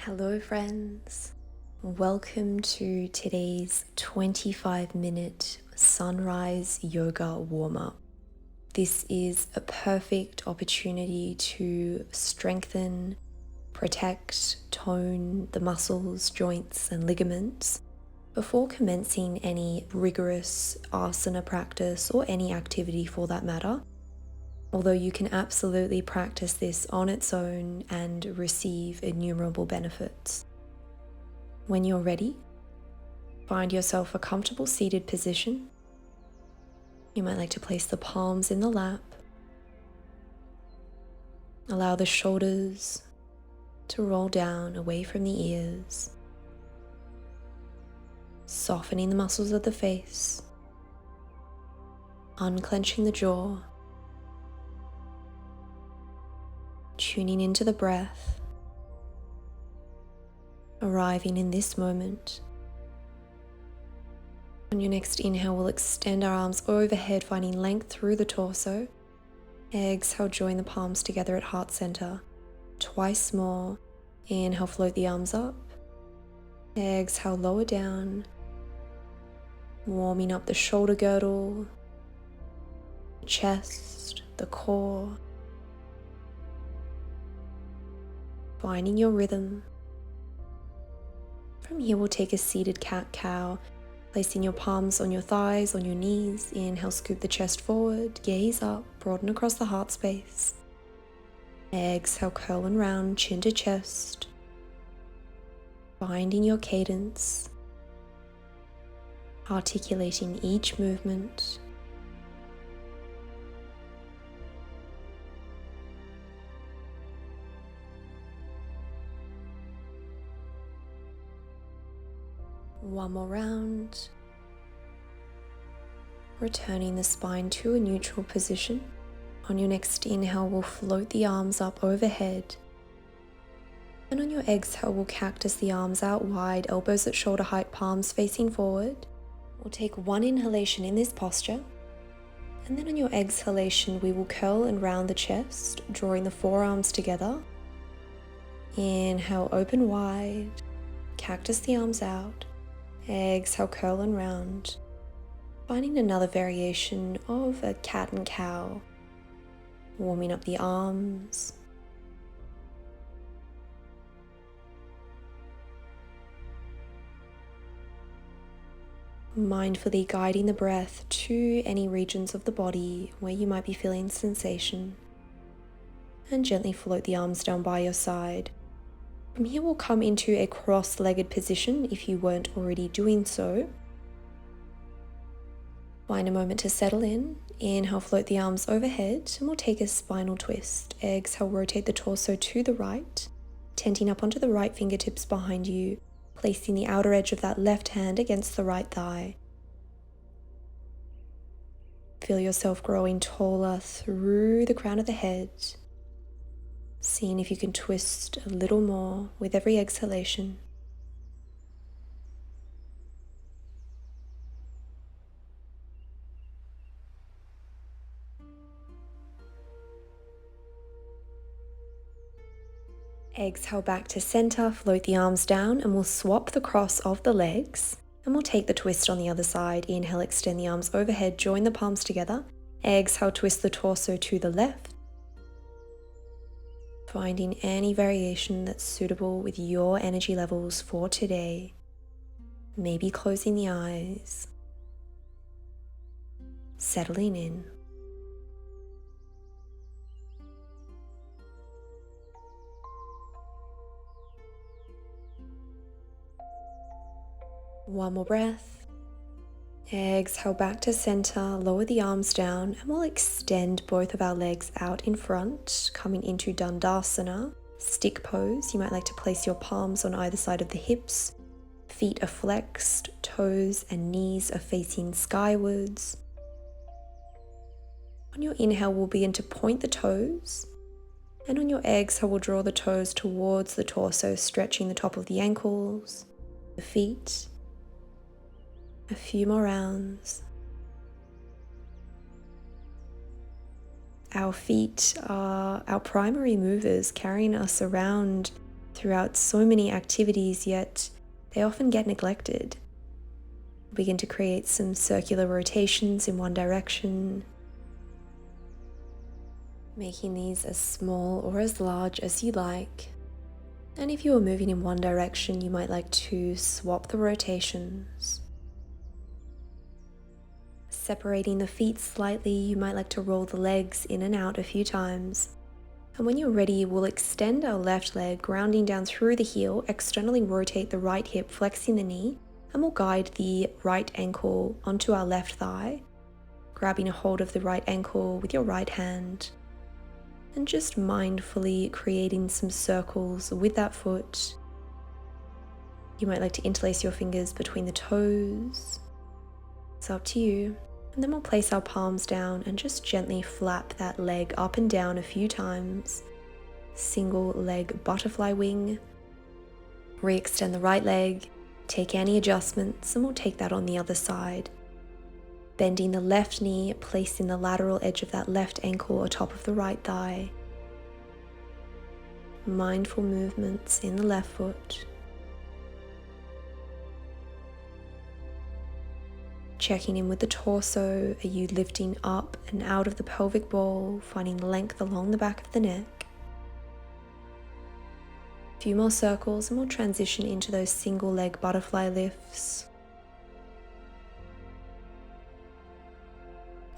Hello friends, welcome to today's 25-minute sunrise yoga warm-up. This is a perfect opportunity to strengthen, protect, tone the muscles, joints and ligaments before commencing any rigorous asana practice or any activity for that matter. Although you can absolutely practice this on its own and receive innumerable benefits. When you're ready, find yourself a comfortable seated position. You might like to place the palms in the lap. Allow the shoulders to roll down away from the ears, softening the muscles of the face, unclenching the jaw, tuning into the breath, arriving in this moment. On your next inhale, we'll extend our arms overhead, finding length through the torso. Exhale, join the palms together at heart center. Twice more. Inhale, float the arms up. Exhale, lower down. Warming up the shoulder girdle, the chest, the core. Finding your rhythm. From here, we'll take a seated cat-cow, placing your palms on your thighs, on your knees. Inhale, scoop the chest forward, gaze up, broaden across the heart space. Exhale, curl and round, chin to chest. Finding your cadence, articulating each movement. One more round, returning the spine to a neutral position. On your next inhale, we'll float the arms up overhead. And on your exhale, we'll cactus the arms out wide, elbows at shoulder height, palms facing forward. We'll take one inhalation in this posture. And then on your exhalation, we will curl and round the chest, drawing the forearms together. Inhale, open wide, cactus the arms out. Exhale, curl and round, finding another variation of a cat and cow, warming up the arms, mindfully guiding the breath to any regions of the body where you might be feeling sensation, and gently float the arms down by your side. From here, we'll come into a cross-legged position if you weren't already doing so. Find a moment to settle in. Inhale, float the arms overhead, and we'll take a spinal twist. Exhale, rotate the torso to the right, tenting up onto the right fingertips behind you, placing the outer edge of that left hand against the right thigh. Feel yourself growing taller through the crown of the head. Seeing if you can twist a little more with every exhalation. Exhale back to center, float the arms down, and we'll swap the cross of the legs. And we'll take the twist on the other side. Inhale, extend the arms overhead, join the palms together. Exhale, twist the torso to the left. Finding any variation that's suitable with your energy levels for today. Maybe closing the eyes. Settling in. One more breath. Exhale back to center, lower the arms down, and we'll extend both of our legs out in front, coming into Dandasana, stick pose. You might like to place your palms on either side of the hips. Feet are flexed, toes and knees are facing skywards. On your inhale, we'll begin to point the toes. And on your exhale, we'll draw the toes towards the torso, stretching the top of the ankles, the feet. A few more rounds. Our feet are our primary movers, carrying us around throughout so many activities, yet they often get neglected. Begin to create some circular rotations in one direction, making these as small or as large as you like. And if you are moving in one direction, you might like to swap the rotations. Separating the feet slightly, you might like to roll the legs in and out a few times. And when you're ready, we'll extend our left leg, grounding down through the heel, externally rotate the right hip, flexing the knee, and we'll guide the right ankle onto our left thigh, grabbing a hold of the right ankle with your right hand, and just mindfully creating some circles with that foot. You might like to interlace your fingers between the toes. It's up to you. And then we'll place our palms down and just gently flap that leg up and down a few times. Single leg butterfly wing. Re-extend the right leg. Take any adjustments, and we'll take that on the other side. Bending the left knee, placing the lateral edge of that left ankle atop of the right thigh. Mindful movements in the left foot. Checking in with the torso. Are you lifting up and out of the pelvic ball, finding length along the back of the neck? A few more circles and we'll transition into those single leg butterfly lifts.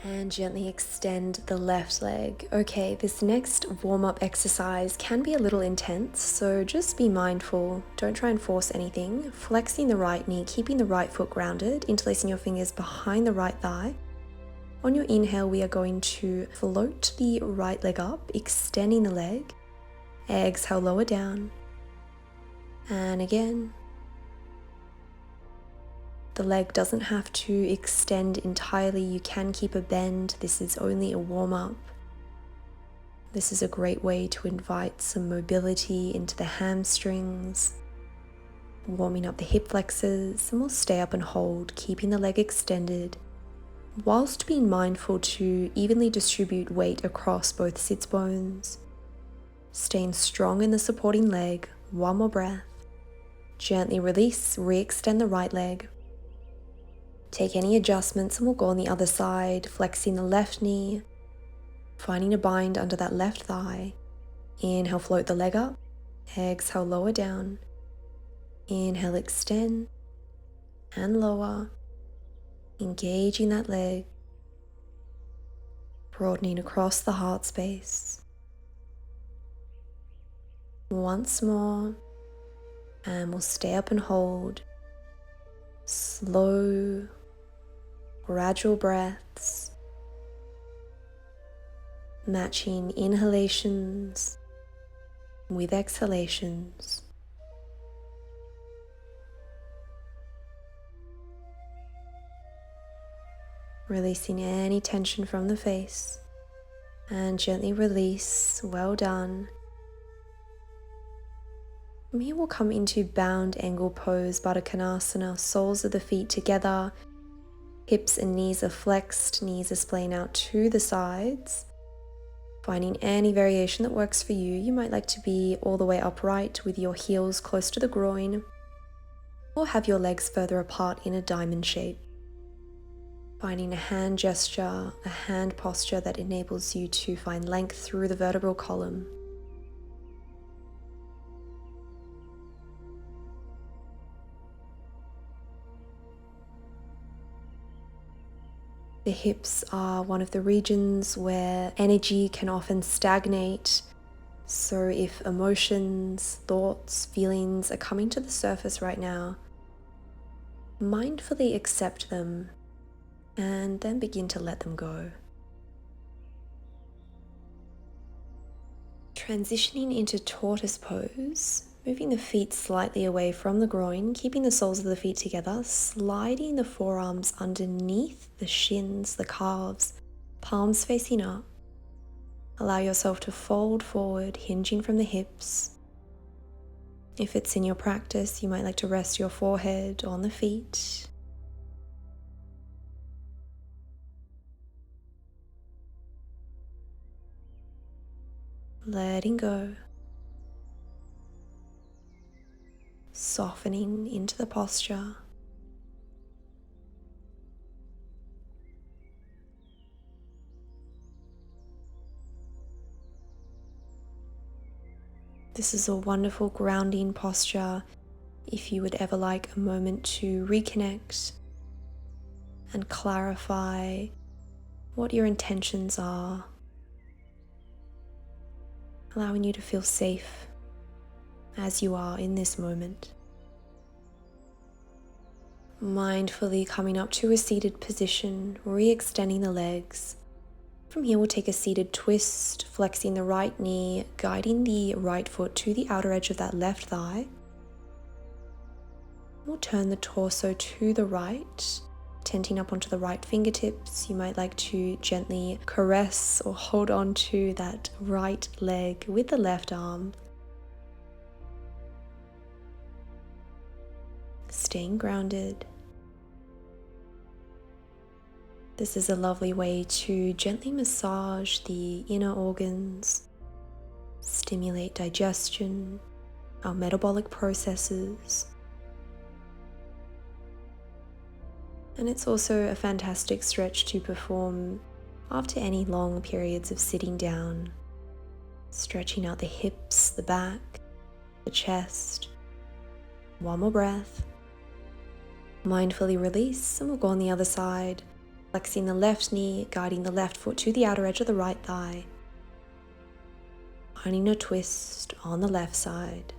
And gently extend the left leg. Okay, this next warm-up exercise can be a little intense, so just be mindful. Don't try and force anything. Flexing the right knee, keeping the right foot grounded, interlacing your fingers behind the right thigh. On your inhale, we are going to float the right leg up, extending the leg. Exhale, lower down. And again. The leg doesn't have to extend entirely. You can keep a bend. This is only a warm-up. This is a great way to invite some mobility into the hamstrings, warming up the hip flexors, and we'll stay up and hold, keeping the leg extended, whilst being mindful to evenly distribute weight across both sits bones. Staying strong in the supporting leg. One more breath. Gently release, re-extend the right leg. Take any adjustments and we'll go on the other side, flexing the left knee, finding a bind under that left thigh. Inhale, float the leg up. Exhale, lower down. Inhale, extend and lower. Engaging that leg, broadening across the heart space. Once more, and we'll stay up and hold. Slow, gradual breaths, matching inhalations with exhalations. Releasing any tension from the face and gently release. Well done. From here we'll come into bound angle pose, Badakanasana, soles of the feet together, hips and knees are flexed, knees are splaying out to the sides. Finding any variation that works for you. You might like to be all the way upright with your heels close to the groin, or have your legs further apart in a diamond shape. Finding a hand gesture, a hand posture that enables you to find length through the vertebral column. The hips are one of the regions where energy can often stagnate. So if emotions, thoughts, feelings are coming to the surface right now, mindfully accept them and then begin to let them go. Transitioning into Tortoise Pose, moving the feet slightly away from the groin, keeping the soles of the feet together, sliding the forearms underneath the shins, the calves, palms facing up. Allow yourself to fold forward, hinging from the hips. If it's in your practice, you might like to rest your forehead on the feet. Letting go. softening into the posture. This is a wonderful grounding posture if you would ever like a moment to reconnect and clarify what your intentions are, allowing you to feel safe as you are in this moment. Mindfully coming up to a seated position, re-extending the legs. From here, we'll take a seated twist, flexing the right knee, guiding the right foot to the outer edge of that left thigh. We'll turn the torso to the right, tenting up onto the right fingertips. You might like to gently caress or hold on to that right leg with the left arm. Staying grounded. This is a lovely way to gently massage the inner organs, stimulate digestion, our metabolic processes. And it's also a fantastic stretch to perform after any long periods of sitting down, stretching out the hips, the back, the chest. One more breath. Mindfully release, and we'll go on the other side. Flexing the left knee, guiding the left foot to the outer edge of the right thigh. Finding a twist on the left side.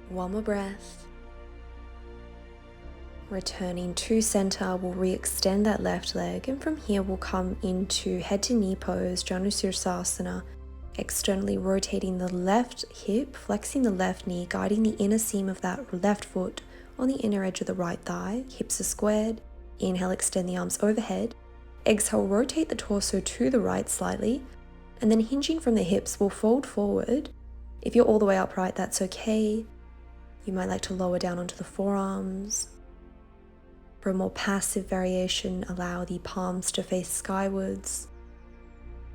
One more breath. Returning to center, we'll re-extend that left leg, and from here we'll come into head to knee pose, Janusir Sasana, externally rotating the left hip, flexing the left knee, guiding the inner seam of that left foot on the inner edge of the right thigh. Hips are squared. Inhale, extend the arms overhead. Exhale, rotate the torso to the right slightly, and then hinging from the hips, we'll fold forward. If you're all the way upright, that's okay. You might like to lower down onto the forearms. For a more passive variation, allow the palms to face skywards.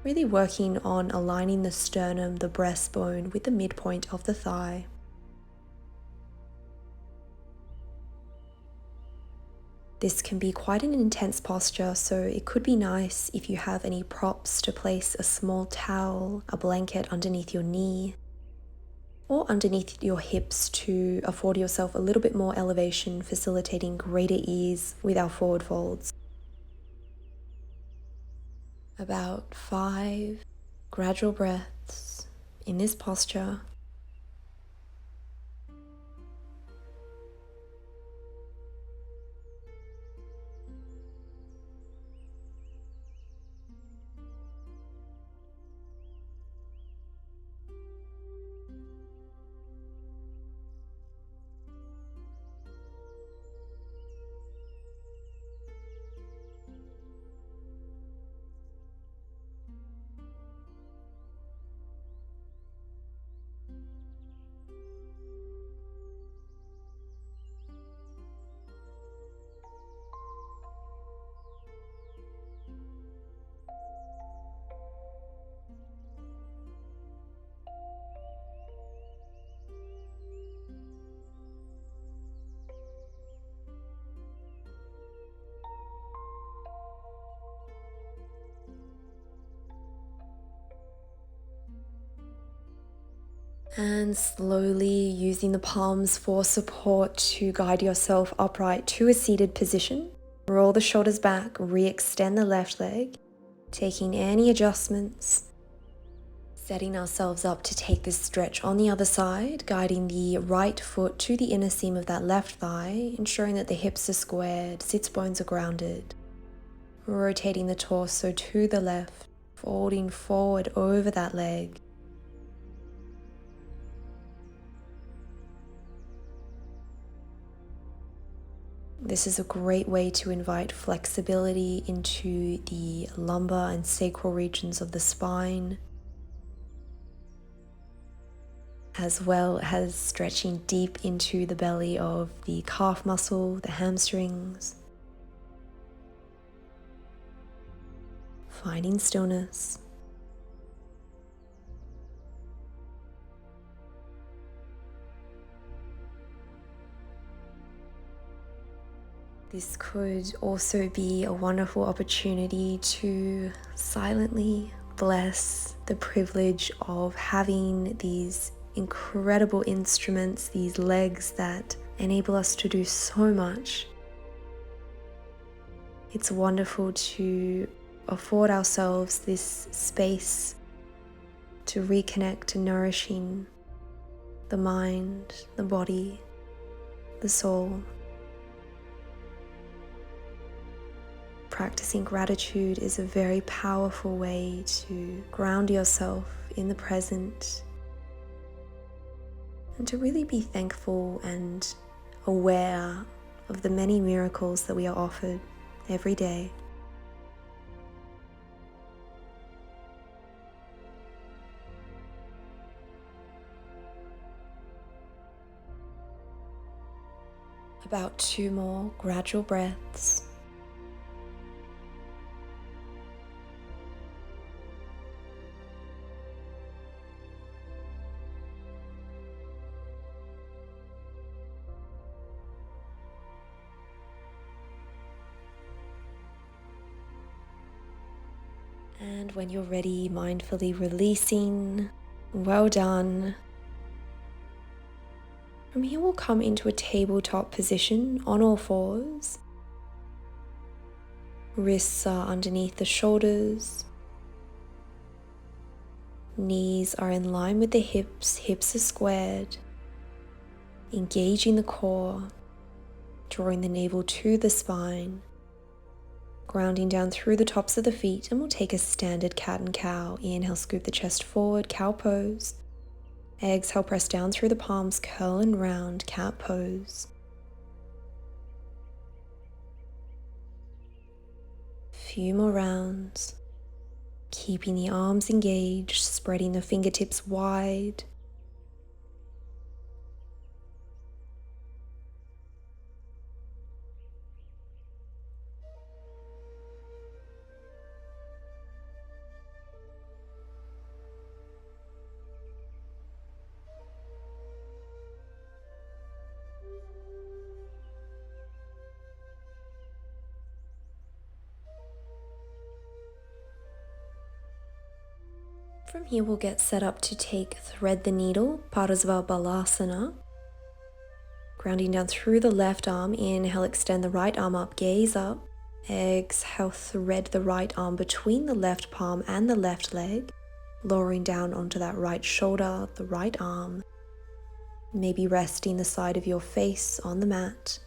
Really working on aligning the sternum, the breastbone with the midpoint of the thigh. This can be quite an intense posture, so it could be nice if you have any props to place a small towel, a blanket underneath your knee, or underneath your hips to afford yourself a little bit more elevation, facilitating greater ease with our forward folds. About 5 gradual breaths in this posture. And slowly using the palms for support to guide yourself upright to a seated position. Roll the shoulders back, re-extend the left leg, taking any adjustments. Setting ourselves up to take this stretch on the other side, guiding the right foot to the inner seam of that left thigh, ensuring that the hips are squared, sits bones are grounded. Rotating the torso to the left. folding forward over that leg. This is a great way to invite flexibility into the lumbar and sacral regions of the spine, as well as stretching deep into the belly of the calf muscle, the hamstrings, finding stillness. This could also be a wonderful opportunity to silently bless the privilege of having these incredible instruments, these legs that enable us to do so much. It's wonderful to afford ourselves this space to reconnect to nourishing the mind, the body, the soul. Practicing gratitude is a very powerful way to ground yourself in the present and to really be thankful and aware of the many miracles that we are offered every day. About 2 more gradual breaths. And when you're ready, mindfully releasing. Well done. From here, we'll come into a tabletop position on all fours. Wrists are underneath the shoulders. Knees are in line with the hips. Hips are squared. Engaging the core, drawing the navel to the spine. Grounding down through the tops of the feet, and we'll take a standard cat and cow. Inhale, scoop the chest forward, cow pose. Exhale, press down through the palms, curl and round, cat pose. Few more rounds. Keeping the arms engaged, spreading the fingertips wide. From here, we'll get set up to take thread the needle, Padasva Balasana. Grounding down through the left arm. Inhale, extend the right arm up, gaze up. Exhale, thread the right arm between the left palm and the left leg, lowering down onto that right shoulder, the right arm. Maybe resting the side of your face on the mat.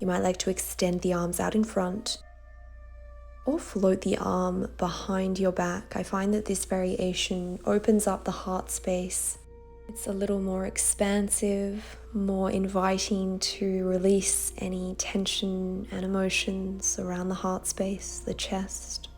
You might like to extend the arms out in front, or float the arm behind your back. I find that this variation opens up the heart space. It's a little more expansive, more inviting to release any tension and emotions around the heart space, the chest.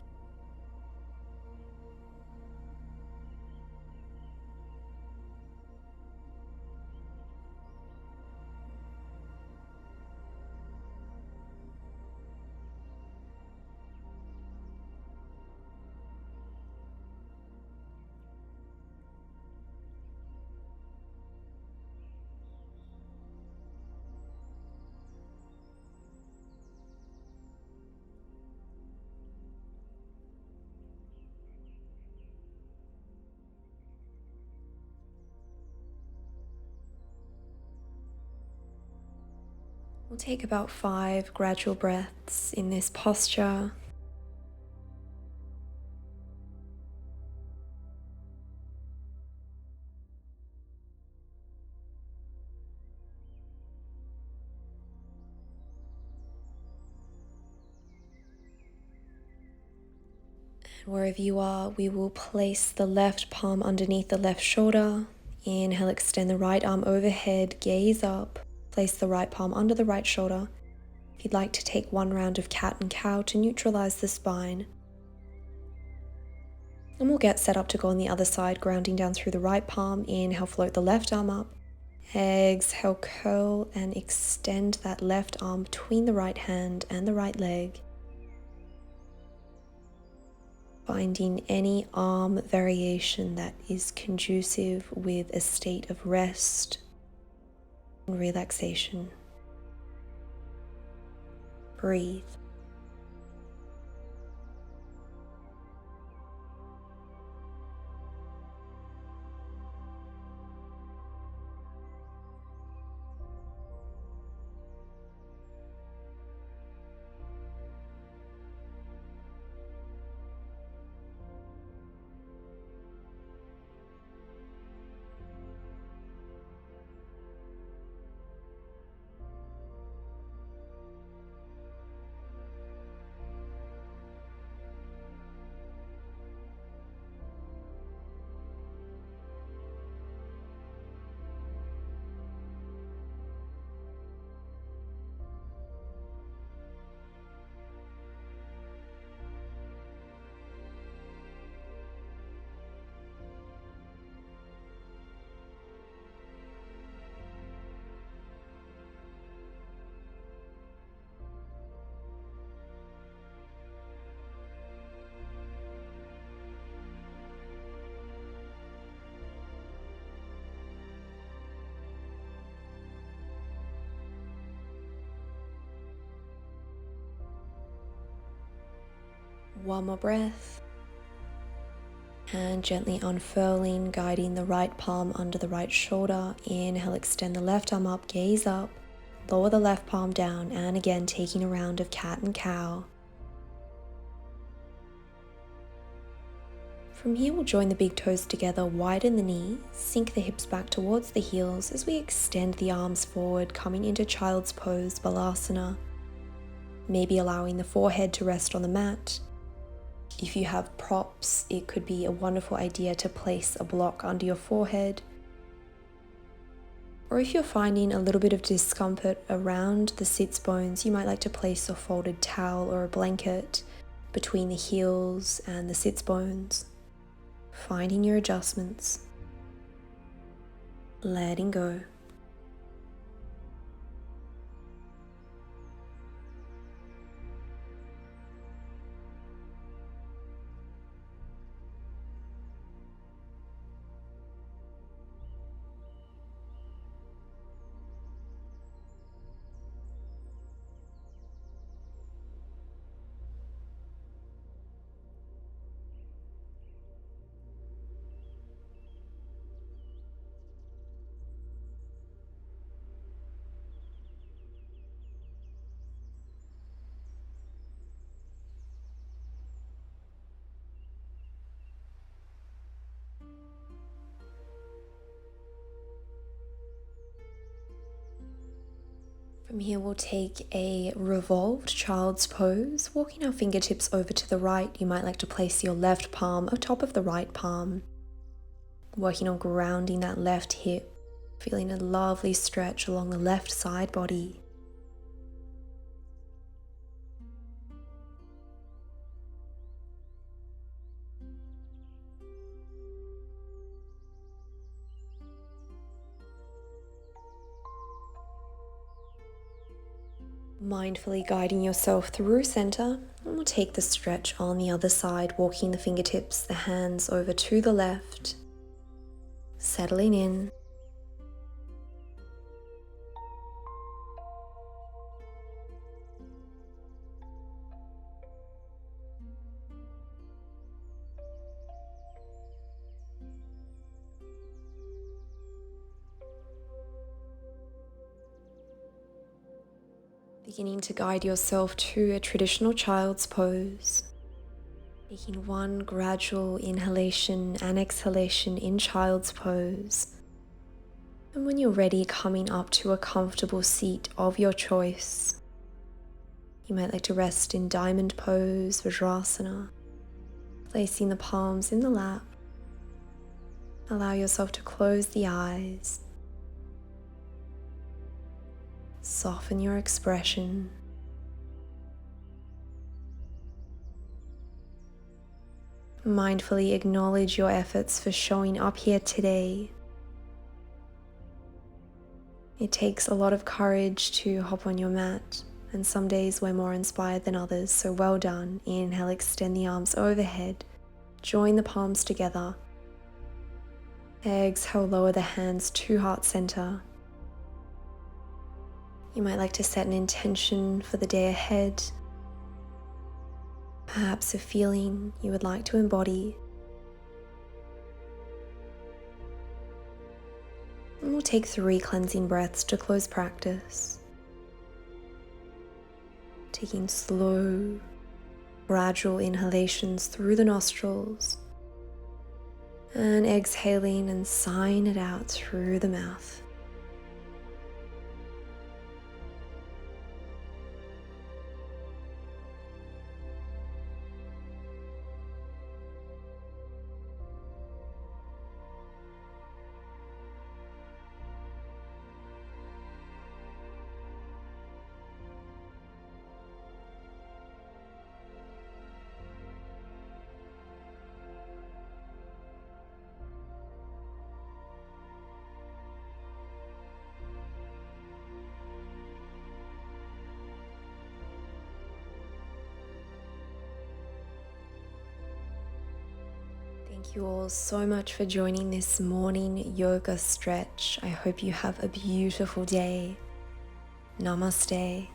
We'll take about 5 gradual breaths in this posture. And wherever you are, we will place the left palm underneath the left shoulder. Inhale, extend the right arm overhead, gaze up. Place the right palm under the right shoulder. If you'd like to take one round of cat and cow to neutralize the spine. And we'll get set up to go on the other side, grounding down through the right palm. Inhale, float the left arm up. Exhale, curl and extend that left arm between the right hand and the right leg. Finding any arm variation that is conducive with a state of rest and relaxation. Breathe. One more breath. And gently unfurling, guiding the right palm under the right shoulder. Inhale, extend the left arm up, gaze up. Lower the left palm down, and again taking a round of cat and cow. From here, we'll join the big toes together, widen the knees, sink the hips back towards the heels as we extend the arms forward, coming into Child's Pose, Balasana. Maybe allowing the forehead to rest on the mat. If you have props, it could be a wonderful idea to place a block under your forehead. Or if you're finding a little bit of discomfort around the sits bones, you might like to place a folded towel or a blanket between the heels and the sits bones. Finding your adjustments. Letting go. From here, we'll take a revolved child's pose, walking our fingertips over to the right. You might like to place your left palm atop of the right palm, working on grounding that left hip, feeling a lovely stretch along the left side body. Mindfully guiding yourself through center, and we'll take the stretch on the other side, walking the fingertips, the hands over to the left, settling in. Beginning to guide yourself to a traditional child's pose. Taking one gradual inhalation and exhalation in child's pose. And when you're ready, coming up to a comfortable seat of your choice. You might like to rest in diamond pose, Vajrasana. Placing the palms in the lap, allow yourself to close the eyes. Soften your expression. Mindfully acknowledge your efforts for showing up here today. It takes a lot of courage to hop on your mat, and some days we're more inspired than others, so well done. Inhale, extend the arms overhead, join the palms together. Exhale, lower the hands to heart center. You might like to set an intention for the day ahead, perhaps a feeling you would like to embody. And we'll take 3 cleansing breaths to close practice. Taking slow, gradual inhalations through the nostrils and exhaling and sighing it out through the mouth. Thank you all so much for joining this morning yoga stretch. I hope you have a beautiful day. Namaste.